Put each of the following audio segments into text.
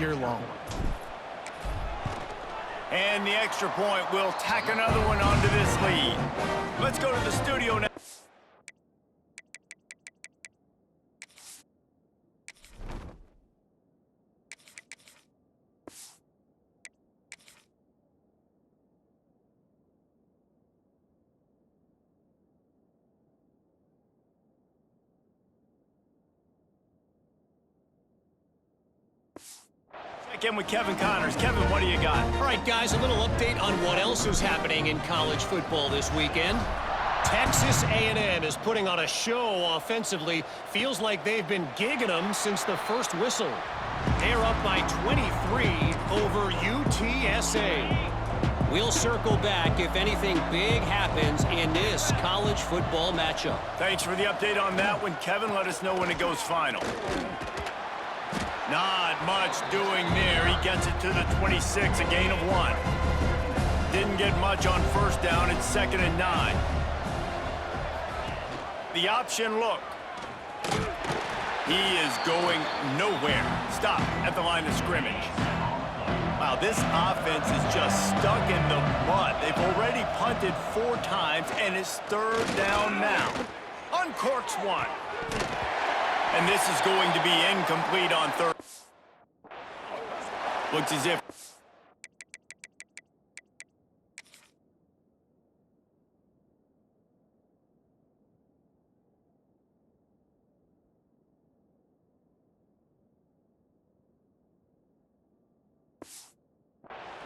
year long. And the extra point will tack another one onto this lead. Let's go to the studio now. Check in with Kevin Connors. Kevin, what do you got? All right, guys, a little update on what else is happening in college football this weekend. Texas A&M is putting on a show offensively. Feels like they've been gigging them since the first whistle. They're up by 23 over UTSA. We'll circle back if anything big happens in this college football matchup. Thanks for the update on that one, Kevin. Let us know when it goes final. Not much doing there. He gets it to the 26, a gain of 1. Didn't get much on first down. It's 2nd and 9. The option look. He is going nowhere. Stop at the line of scrimmage. Wow, this offense is just stuck in the mud. They've already punted 4 times, and it's 3rd down now. Uncorks one. And this is going to be incomplete on 3rd. Looks as if...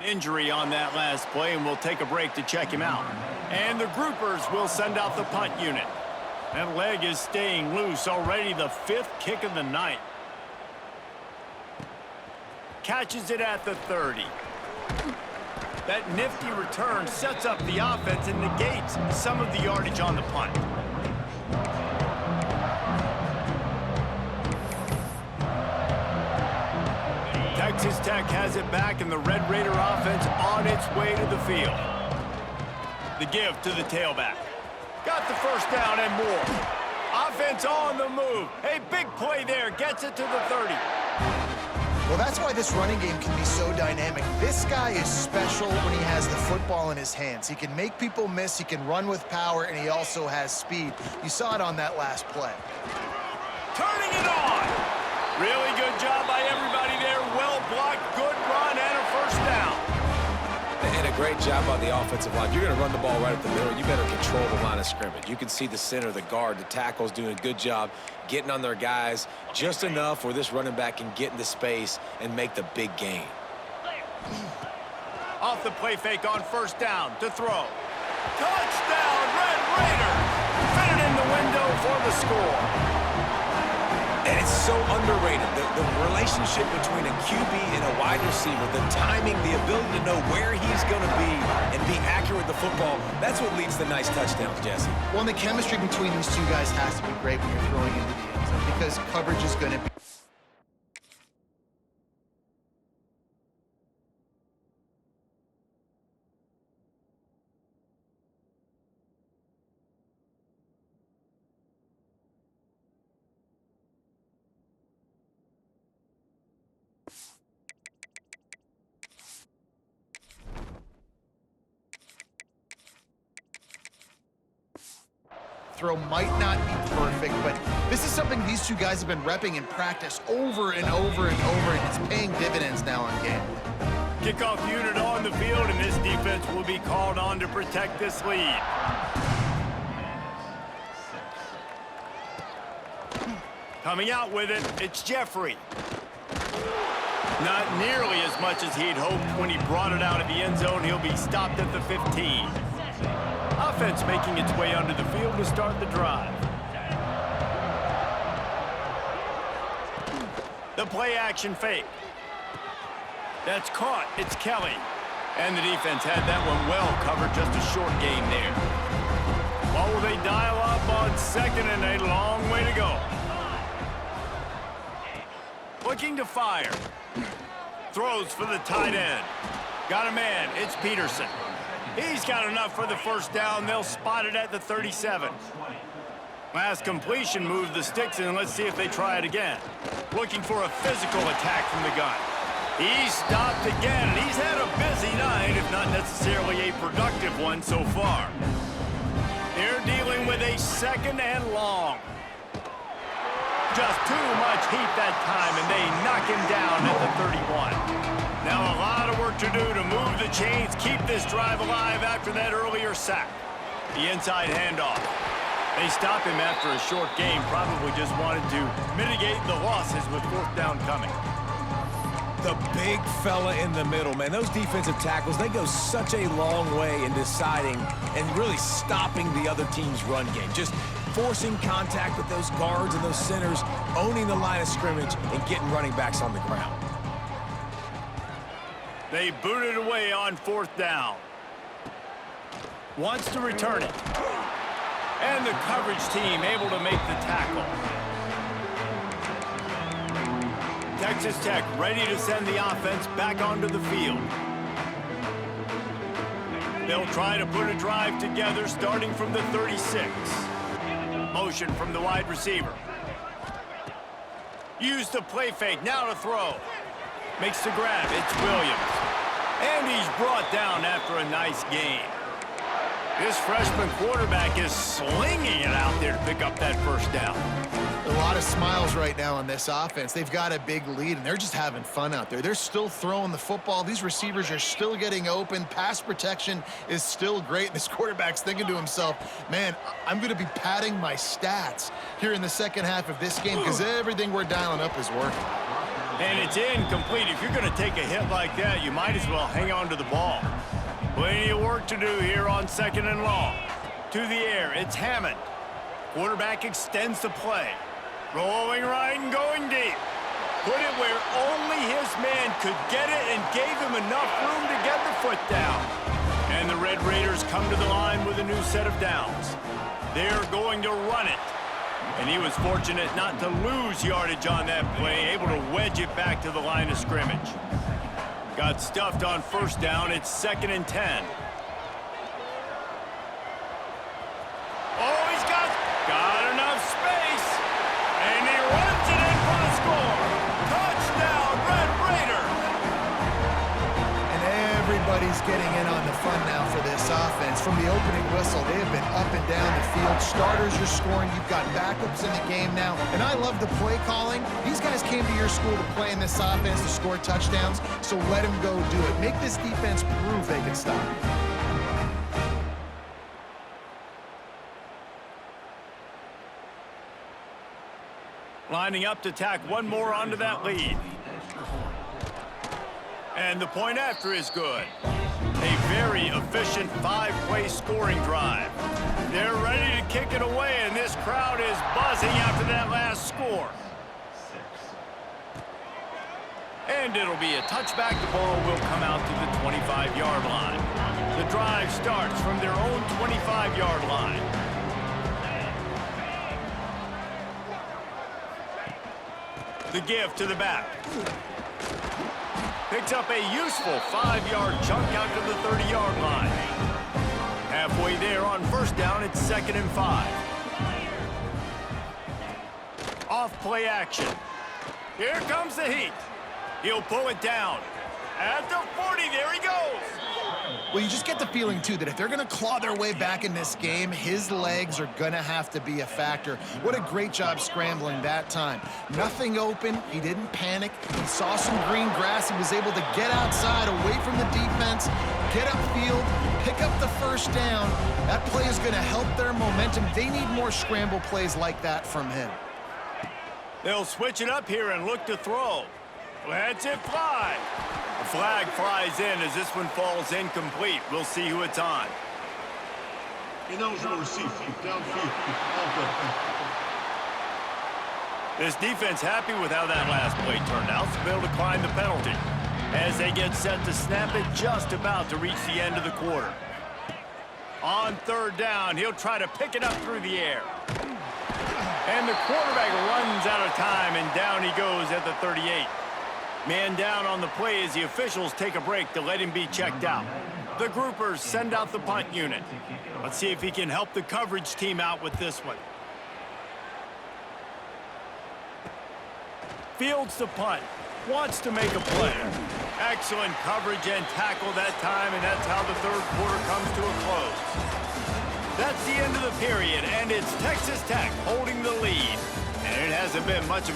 injury on that last play, and we'll take a break to check him out. And the groupers will send out the punt unit. That leg is staying loose already, the 5th kick of the night. Catches it at the 30. That nifty return sets up the offense and negates some of the yardage on the punt. Texas Tech has it back, and the Red Raider offense on its way to the field. The give to the tailback. Got the first down and more. Offense on the move. A big play there. Gets it to the 30. Well, that's why this running game can be so dynamic. This guy is special when he has the football in his hands. He can make people miss, he can run with power, and he also has speed. You saw it on that last play. Turning it on. Really good job by everybody there. Well blocked, good run, and a first down. And a great job by the offensive line. You're going to run the ball right up the middle. You better control the line of scrimmage. You can see the center, the guard, the tackles doing a good job getting on their guys just enough where this running back can get into space and make the big gain. Off the play fake on first down to throw. Touchdown, Red Raiders! Fit it in the window for the score. And it's so underrated. The relationship between a QB and a wide receiver, the timing, the ability to know where he's going to be and be accurate with the football, that's what leads to nice touchdowns, Jesse. Well, and the chemistry between these two guys has to be great when you're throwing into the end zone because coverage is going to be... Throw might not be perfect, but this is something these two guys have been repping in practice over and over and over, and it's paying dividends now on game. Kickoff unit on the field, and this defense will be called on to protect this lead. Coming out with it, it's Jeffrey. Not nearly as much as he'd hoped when he brought it out of the end zone. He'll be stopped at the 15. Offense making its way onto the field to start the drive. The play action fake. That's caught. It's Kelly. And the defense had that one well covered. Just a short gain there. What will they dial up on 2nd and a long way to go? Looking to fire. Throws for the tight end. Got a man. It's Peterson. He's got enough for the first down. They'll spot it at the 37. Last completion moved the sticks in. Let's see if they try it again. Looking for a physical attack from the gun. He's stopped again, and he's had a busy night, if not necessarily a productive one so far. They're dealing with a 2nd and long. Just too much heat that time, and they knock him down at the 31. Now a lot of work to do to move the chains, keep this drive alive after that earlier sack. The inside handoff. They stop him after a short game, probably just wanted to mitigate the losses with 4th down coming. The big fella in the middle, man. Those defensive tackles, they go such a long way in deciding and really stopping the other team's run game. Just forcing contact with those guards and those centers, owning the line of scrimmage, and getting running backs on the ground. They booted away on 4th down. Wants to return it. And the coverage team able to make the tackle. Texas Tech ready to send the offense back onto the field. They'll try to put a drive together starting from the 36. Motion from the wide receiver. Use the play fake, now to throw. Makes the grab, it's Williams. And he's brought down after a nice gain. This freshman quarterback is slinging it out there to pick up that 1st down. A lot of smiles right now on this offense. They've got a big lead, and they're just having fun out there. They're still throwing the football. These receivers are still getting open. Pass protection is still great. This quarterback's thinking to himself, man, I'm going to be padding my stats here in the 2nd half of this game because everything we're dialing up is working. And it's incomplete. If you're going to take a hit like that, you might as well hang on to the ball. Plenty of work to do here on 2nd and long. To the air, it's Hammond. Quarterback extends the play. Rolling right and going deep. Put it where only his man could get it and gave him enough room to get the foot down. And the Red Raiders come to the line with a new set of downs. They're going to run it. And he was fortunate not to lose yardage on that play, able to wedge it back to the line of scrimmage. Got stuffed on 1st down. It's 2nd and 10. Oh, he's got enough space. And he runs it in for the score. Touchdown, Red Raiders. And everybody's getting in on the fun now for this offense. From the opening whistle, they have been up and down the field. Starters are scoring. You've got backups in the game now. And I love the play calling. These guys came to your school to play in this offense to score touchdowns, so let them go do it. Make this defense prove they can stop you. Lining up to tack one more onto that lead. And the point after is good. A very efficient 5-play scoring drive. They're ready to kick it away, and this crowd is buzzing after that last score. And it'll be a touchback. The ball will come out to the 25-yard line. The drive starts from their own 25-yard line. The give to the back. Picks up a useful 5-yard chunk out to the 30-yard line. Halfway there on 1st down, it's 2nd and 5. Off play action. Here comes the heat. He'll pull it down. At the 40, there he goes. Well, you just get the feeling, too, that if they're going to claw their way back in this game, his legs are going to have to be a factor. What a great job scrambling that time. Nothing open. He didn't panic. He saw some green grass. He was able to get outside, away from the defense, get upfield, pick up the 1st down. That play is going to help their momentum. They need more scramble plays like that from him. They'll switch it up here and look to throw. Lets it fly. The flag flies in as this one falls incomplete. We'll see who it's on. Ineligible receiver, downfield. This defense happy with how that last play turned out, so they'll decline the penalty as they get set to snap it just about to reach the end of the quarter. On 3rd down, he'll try to pick it up through the air. And the quarterback runs out of time, and down he goes at the 38. Man down on the play as the officials take a break to let him be checked out. The groupers send out the punt unit. Let's see if he can help the coverage team out with this one. Fields the punt. wants to make a play. Excellent coverage and tackle that time, and that's how the third quarter comes to a close. That's the end of the period, and it's Texas Tech holding the lead. And it hasn't been much of a